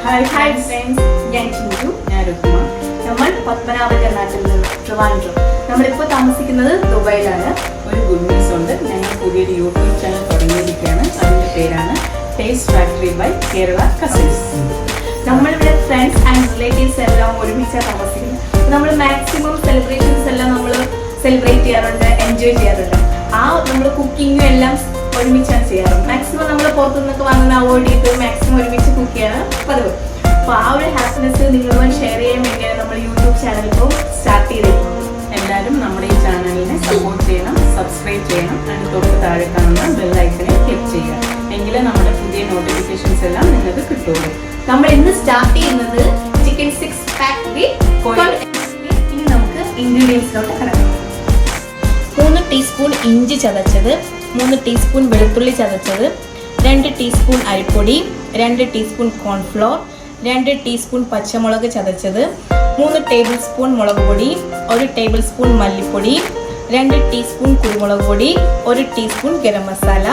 Hi friends, ഞാൻ ചിഞ്ചു, ഞാൻ രുക്മ. നമ്മൾ പത്മനാഭന്റെ നാട്ടിൽ നിന്ന് ട്രിവാൻഡ്രം. നമ്മളിപ്പോൾ താമസിക്കുന്നത് ദുബായിലാണ്. ഒരു ഗുഡ് ന്യൂസ് ഉണ്ട്. ഞങ്ങൾ പുതിയൊരു യൂട്യൂബ് ചാനൽ തുടങ്ങിയിരിക്കുകയാണ്. അതിൻ്റെ പേരാണ് taste factory by Kerala cousins. നമ്മളിവിടെ ഫ്രണ്ട്സ് ആൻഡ് റിലേറ്റീവ്സ് എല്ലാം ഒരുമിച്ചാണ് താമസിക്കുന്നത്. നമ്മൾ മാക്സിമം സെലിബ്രേഷൻസ് എല്ലാം നമ്മൾ സെലിബ്രേറ്റ് ചെയ്യാറുണ്ട്, എൻജോയ് ചെയ്യാറുണ്ട്. നമ്മൾ കുക്കിങ്ങും എല്ലാം ഒരുമിച്ചാണ് ചെയ്യാറ്. മാക്സിമം നമ്മൾ പുറത്തുനിന്നൊക്കെ വാങ്ങുന്ന അവോയ്ഡ് ചെയ്ത് മാക്സിമം ഒരുമിച്ച് കുക്ക് ചെയ്യാണ് പതിവ്. അപ്പോൾ ആ ഒരു ഹാപ്പിനെസ് നിങ്ങളുമായി ഷെയർ ചെയ്യാൻ വേണ്ടിയാണ് നമ്മൾ യൂട്യൂബ് ചാനൽ ഇപ്പോൾ സ്റ്റാർട്ട് ചെയ്തിരിക്കുന്നത്. എല്ലാവരും നമ്മുടെ ഈ ചാനലിനെ സപ്പോർട്ട് ചെയ്യണം, സബ്സ്ക്രൈബ് ചെയ്യണം, അതിന് തൊട്ട് താഴെ കാണുന്ന ബെൽ ഐക്കണിൽ ക്ലിക്ക് ചെയ്യുക. എങ്കിലേ നമ്മുടെ പുതിയ നോട്ടിഫിക്കേഷൻസ് എല്ലാം നിങ്ങൾക്ക് കിട്ടുള്ളൂ. നമ്മൾ ഇന്ന് സ്റ്റാർട്ട് ചെയ്യുന്നത് ചിക്കൻ 6 പാക്ക് വിത്ത് quail. ഇനി നമുക്ക് ഇൻഗ്രീഡിയൻസിലോട്ട് കിടക്കാം. 3 ടീസ്പൂൺ ഇഞ്ചി ചതച്ചത്, 3 ടീസ്പൂൺ വെളുത്തുള്ളി ചതച്ചത്, 2 ടീസ്പൂൺ അരിപ്പൊടി, 2 ടീസ്പൂൺ കോൺഫ്ലോർ, 2 ടീസ്പൂൺ പച്ചമുളക് ചതച്ചത്, 3 ടേബിൾ സ്പൂൺ മുളക് പൊടി, 1 ടേബിൾ സ്പൂൺ മല്ലിപ്പൊടി, 2 ടീസ്പൂൺ കുരുമുളക് പൊടി, 1 ടീസ്പൂൺ ഗരം മസാല,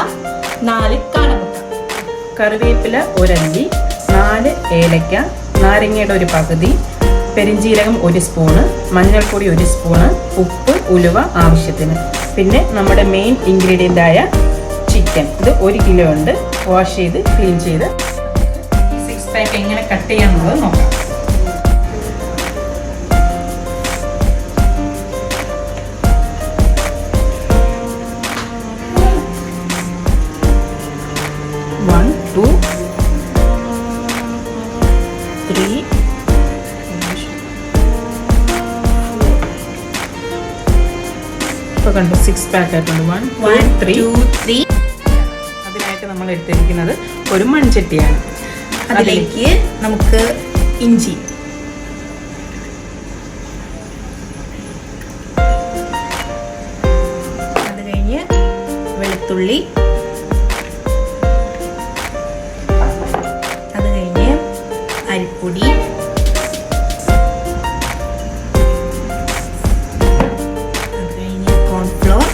4 കാടമുട്ട, കറിവേപ്പില ഒരല്ലി, 4 ഏലക്ക, നാരങ്ങയുടെ ഒരു പകുതി, പെരിഞ്ജീരകം 1 സ്പൂണ്, മഞ്ഞൾപ്പൊടി 1 സ്പൂണ്, ഉപ്പ് ഉലുവ ആവശ്യത്തിന്. പിന്നെ നമ്മുടെ മെയിൻ ഇൻഗ്രീഡിയൻ്റ് ആയ ചിക്കൻ, ഇത് 1 കിലോ ഉണ്ട്. വാഷ് ചെയ്ത് ക്ലീൻ ചെയ്ത് 6 പാക്ക് എങ്ങനെ കട്ട് ചെയ്യാന്നുള്ളത് നോക്കാം. ഇപ്പോൾ കണ്ടു 6 പാക്ക് ആയിട്ടുണ്ട്. 1 2 3. അതിനായിട്ട് നമ്മൾ എടുത്തിരിക്കുന്നത് ഒരു മൺചട്ടിയാണ്. അതിലേക്ക് നമുക്ക് ഇഞ്ചി, അത് കഴിഞ്ഞ് വെളുത്തുള്ളി, അത് കഴിഞ്ഞ് അരിപ്പൊടി, അത് കഴിഞ്ഞ് കോൺഫ്ലോർ,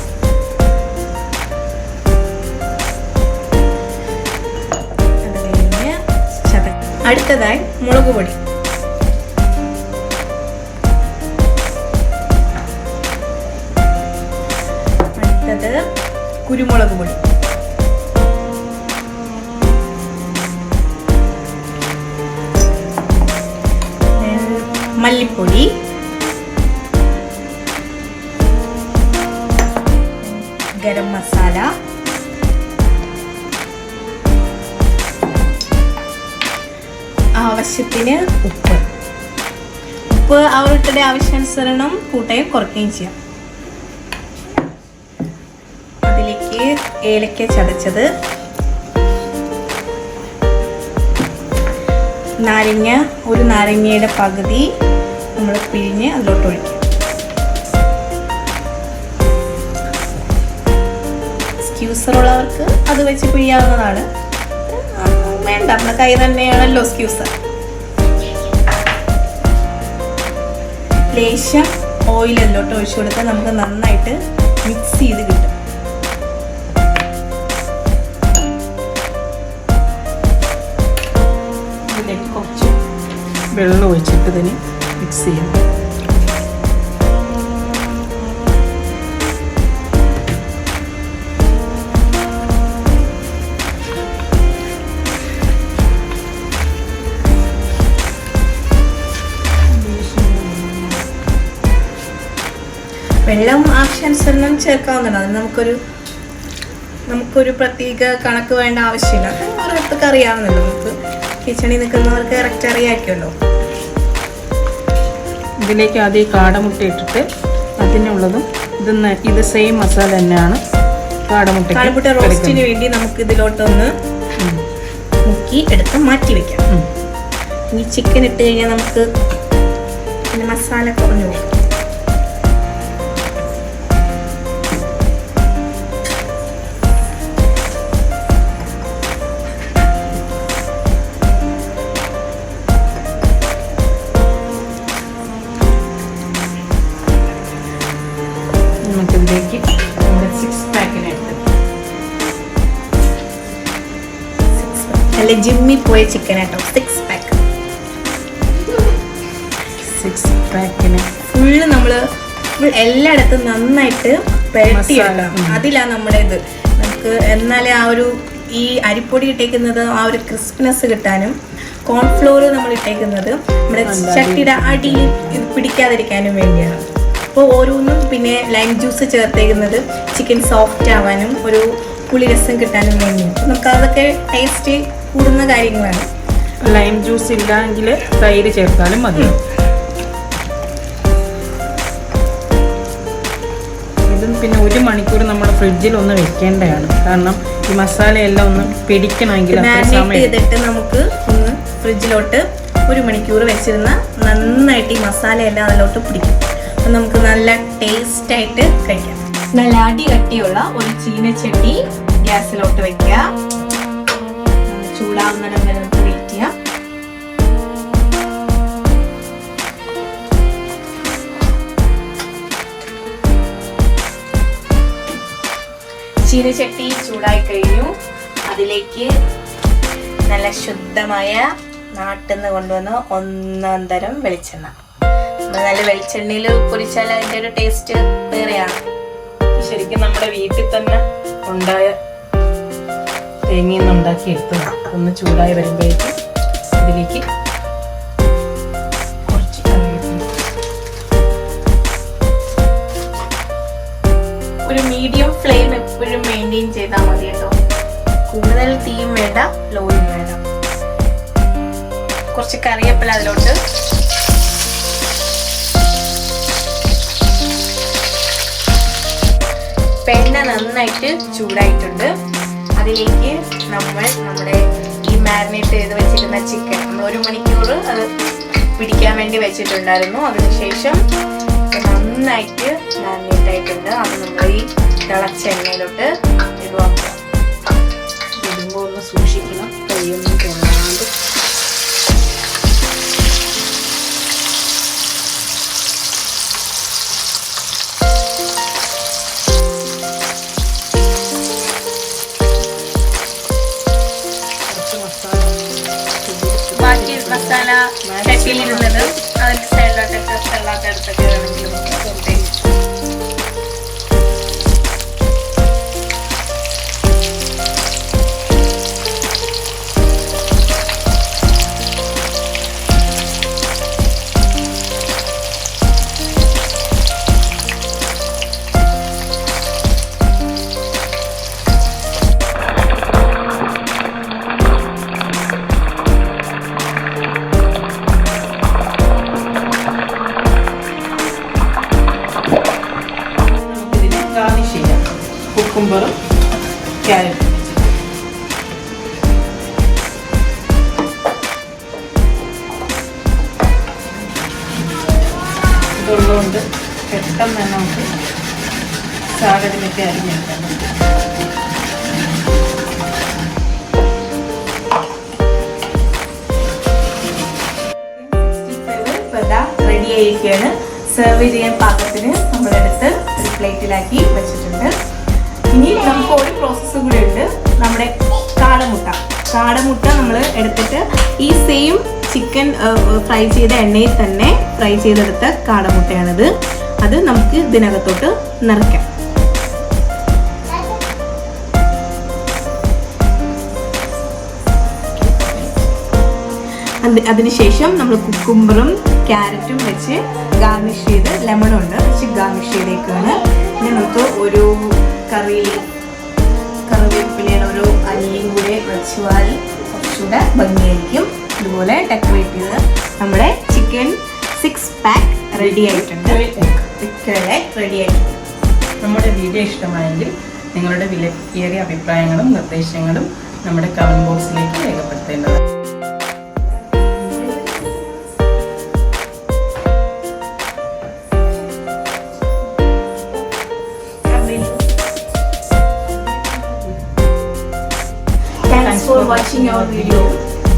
അടുത്തതായി മുളക് പൊടി, അടുത്തത് കുരുമുളക് പൊടി, മല്ലിപ്പൊടി, ഗരം മസാല, ആവശ്യത്തിന് ഉപ്പ്. അവരുടെ ആവശ്യാനുസരണം കൂട്ടുകയും കുറയ്ക്കുകയും ചെയ്യാം. അതിലേക്ക് ഏലക്ക ചതച്ചത്, നാരങ്ങ, ഒരു നാരങ്ങയുടെ പകുതി നമ്മൾ പിഴിഞ്ഞ് അതിലോട്ട് ഒഴിക്കും. സ്ക്യൂസറുള്ളവർക്ക് അത് വെച്ച് പിഴിയാവുന്നതാണ്. വേണ്ട, നമ്മുടെ കൈ തന്നെയാണല്ലോ സ്ക്യൂസർ. ലേശം ഓയിൽ അതിലോട്ട് ഒഴിച്ചു കൊടുത്താൽ നമുക്ക് നന്നായിട്ട് മിക്സ് ചെയ്ത് കിട്ടും. ഇതിലേക്ക് കുറച്ച് വെള്ളം ഒഴിച്ചിട്ട് ഇതിന് മിക്സ് ചെയ്യാം. വെള്ളം ആവശ്യാനുസരണം ചേർക്കാവുന്നതാണ്. അത് നമുക്കൊരു പ്രത്യേക കണക്ക് വേണ്ട ആവശ്യമില്ല. ഓരോരുത്തർക്ക് അറിയാവുന്നല്ലോ, നമുക്ക് കിച്ചണിൽ നിൽക്കുന്നവർക്ക് കറക്റ്റ് അറിയാമായിരിക്കുമല്ലോ. ഇതിലേക്ക് ആദ്യം കാടമുട്ട ഇട്ടിട്ട് അതിനുള്ളതും ഇത് സെയിം മസാല തന്നെയാണ്. കാടമുട്ട റോസ്റ്റിന് വേണ്ടി നമുക്ക് ഇതിലോട്ടൊന്ന് മുക്കി എടുത്ത് മാറ്റി വെക്കാം. ഇനി ചിക്കൻ ഇട്ട് കഴിഞ്ഞാൽ നമുക്ക് പിന്നെ മസാല കുറഞ്ഞു പോകും. നമുക്കിതിലേക്ക് 6 പാക്കിന് എടുത്ത് നല്ല ജിമ്മി പോയ ചിക്കൻ ആട്ടോ 6 പാക്ക്. സിക്സ് പാക്കിന് ഫുള്ള് നമ്മൾ എല്ലായിടത്തും നന്നായിട്ട് പെരട്ടിയെടുക്കണം. അതിലാണ് നമ്മുടെ ഇത്. നമുക്ക് എന്നാലേ ആ ഒരു ഈ അരിപ്പൊടി ഇട്ടേക്കുന്നത് ആ ഒരു ക്രിസ്പിനെസ് കിട്ടാനും കോൺഫ്ലോർ നമ്മൾ ഇട്ടേക്കുന്നത് നമ്മുടെ ചട്ടിയുടെ അടിയിൽ ഇത് പിടിക്കാതിരിക്കാനും വേണ്ടിയാണ്. അപ്പോൾ ഓരോന്നും പിന്നെ ലൈം ജ്യൂസ് ചേർത്തേക്കുന്നത് ചിക്കൻ സോഫ്റ്റ് ആവാനും ഒരു പുളിരസം കിട്ടാനും വേണ്ടിയാണ്. അപ്പോൾ നമുക്ക് അതൊക്കെ ടേസ്റ്റ് കൂടുന്ന കാര്യങ്ങളാണ്. ലൈം ജ്യൂസ് ഇല്ലെങ്കിൽ തൈര് ചേർത്താലും മതി. ഇതും പിന്നെ 1 മണിക്കൂർ നമ്മൾ ഫ്രിഡ്ജിൽ ഒന്ന് വെക്കേണ്ടതാണ്. കാരണം ഈ മസാലയെല്ലാം ഒന്ന് പിടിക്കണമെങ്കിൽ മാരിനേറ്റ് ചെയ്തിട്ട് നമുക്ക് ഒന്ന് ഫ്രിഡ്ജിലോട്ട് 1 മണിക്കൂർ വെച്ചിരുന്ന നന്നായിട്ട് ഈ മസാലയെല്ലാം അതിലോട്ട് പിടിക്കും. അപ്പം നമുക്ക് നല്ല ടേസ്റ്റായിട്ട് കഴിക്കാം. നല്ല അടി കട്ടിയുള്ള ഒരു ചീനച്ചട്ടി ഗ്യാസിലോട്ട് വെക്കുക. ചൂടാവുന്നിടം വരെ നമുക്ക് വെയിറ്റ് ചെയ്യാം. ചീനച്ചട്ടി ചൂടായി കഴിഞ്ഞു. അതിലേക്ക് നല്ല ശുദ്ധമായ നാട്ടിൽ നിന്ന് കൊണ്ടുവന്ന 1 തരം വെളിച്ചെണ്ണ. നല്ല വെളിച്ചെണ്ണയിൽ പൊരിച്ചാൽ അതിൻ്റെ ഒരു ടേസ്റ്റ് വേറെയാണ്. ശരിക്കും നമ്മുടെ വീട്ടിൽ തന്നെ ഉണ്ടായ തേങ്ങയിൽ നിന്ന് ഉണ്ടാക്കി എടുത്തതാണ്. ഒന്ന് ചൂടായി വരുമ്പോഴേക്കും ഇതിലേക്ക് കുറച്ച് ഒരു മീഡിയം ഫ്ലെയിം എപ്പോഴും മെയിൻറ്റെയിൻ ചെയ്താൽ മതി കേട്ടോ. കൂടുതൽ തീയും വേണ്ട, ലോയും വേണ്ട. കുറച്ച് കറിവേപ്പില അതിലോട്ട്. എണ്ണ നന്നായിട്ട് ചൂടായിട്ടുണ്ട്. അതിലേക്ക് നമ്മുടെ ഈ മാരിനേറ്റ് ചെയ്ത് വെച്ചിരുന്ന ചിക്കൻ നമ്മൾ 1 മണിക്കൂർ അത് പിടിക്കാൻ വേണ്ടി വെച്ചിട്ടുണ്ടായിരുന്നു. അതിനുശേഷം നന്നായിട്ട് മാരിനേറ്റ് ആയിട്ടുണ്ട്. അത് നമ്മൾ ഈ തിളച്ച എണ്ണയിലോട്ട് ഇടുക. ഇടുമ്പോൾ ഒന്ന് സൂക്ഷിക്കണം, കൈയൊന്നും തൊടാണ്ട്. ബാക്കി മസാല ചട്ടിയിലിരുന്നത് അതിൻ്റെ സൈഡിലോട്ടൊക്കെ സലാഡ് എടുത്തൊക്കെ വേണമെങ്കിലും കുക്കുംബറും ക്യാരറ്റും ഇതുള്ളതുകൊണ്ട് പെട്ടെന്ന് തന്നെ നമുക്ക് സാലഡിനൊക്കെ അരിഞ്ഞെടുക്കാം. റെഡി ആയിരിക്കുകയാണ്. സെർവ് ചെയ്യാൻ പാകത്തിന് നമ്മളെടുത്ത് ഒരു പ്ലേറ്റിലാക്കി വെച്ചിട്ടുണ്ട്. ഇനി നമുക്ക് ഒരു പ്രോസസ്സും കൂടെ ഉണ്ട്. നമ്മുടെ കാടമുട്ട നമ്മൾ എടുത്തിട്ട് ഈ സെയിം ചിക്കൻ ഫ്രൈ ചെയ്ത എണ്ണയിൽ തന്നെ ഫ്രൈ ചെയ്തെടുത്ത കാടമുട്ടയാണിത്. അത് നമുക്ക് ഇതിനകത്തോട്ട് നിറയ്ക്കാം. അതിനുശേഷം നമ്മൾ കുക്കുംബറും ക്യാരറ്റും വെച്ച് ഗാർണിഷ് ചെയ്ത് ലെമണുണ്ട് വെച്ച് ഗാർണിഷ് ചെയ്തേക്കാണ്. ഇനി നമുക്ക് ഒരു കറിവേപ്പിലയുടെ ഒരു അല്ലിയും കൂടെ വെച്ചാൽ കുറച്ചുകൂടെ ഭംഗിയായിരിക്കും. ഇതുപോലെ ഡെക്കറേറ്റ് ചെയ്ത് നമ്മുടെ ചിക്കൻ 6 പാക്ക് റെഡി ആയിട്ടുണ്ട്. റെഡി ആയിട്ടുണ്ട്. നമ്മുടെ വീഡിയോ ഇഷ്ടമായെങ്കിൽ നിങ്ങളുടെ വിലയേറിയ അഭിപ്രായങ്ങളും നിർദ്ദേശങ്ങളും നമ്മുടെ കമന്റ് ബോക്സിലേക്ക് രേഖപ്പെടുത്തേണ്ടതാണ്. Thanks for watching our video.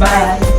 Bye.